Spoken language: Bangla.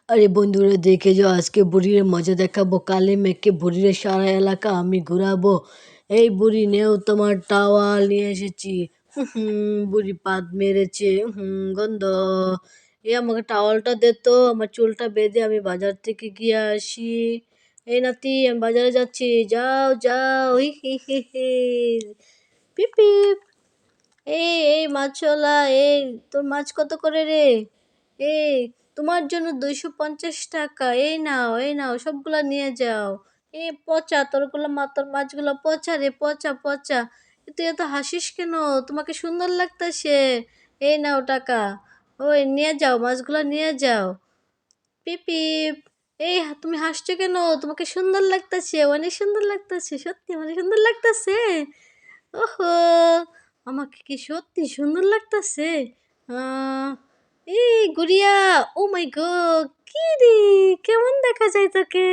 আরে বন্ধুরা দেখে যাও, আজকে বুড়ির মজা দেখাবো। কালে মেঘকে বুড়ির সারা এলাকা আমি ঘুরাবো। এই বুড়ি নেও তোমার টাওয়াল নিয়ে এসেছি। বুড়ি পাদ মেরেছে, গন্ধ। আমাকে টাওয়ালটা দে তো, আমার চুলটা বেঁধে আমি বাজার থেকে গিয়ে আসি। এই নাতি, আমি বাজারে যাচ্ছি, যাও যাও। হি হি হি হি। পিপ পিপ। এই মাছওয়ালা, এই তোর মাছ কত করে রে? এই তোমার জন্য 250 টাকা। এই নাও সবগুলা নিয়ে যাও। পচা তোরগুলো, তোর মাছগুলো পচা রে, পচা পচা। তুই এত হাসিস কেন? তোমাকে সুন্দর লাগতেছে। এই নাও টাকা। ওই নিয়ে যাও, মাছগুলো নিয়ে যাও। পিপিপ। তুমি হাসছো কেন? তোমাকে সুন্দর লাগতেছে, অনেক সুন্দর লাগতেছে, সত্যি অনেক সুন্দর লাগতেছে। ওহো, আমাকে কি সত্যি সুন্দর লাগতেছে? আহ, এই গুড়িয়া, ও মাই গড, কি রে, কেমন দেখা যায় তোকে?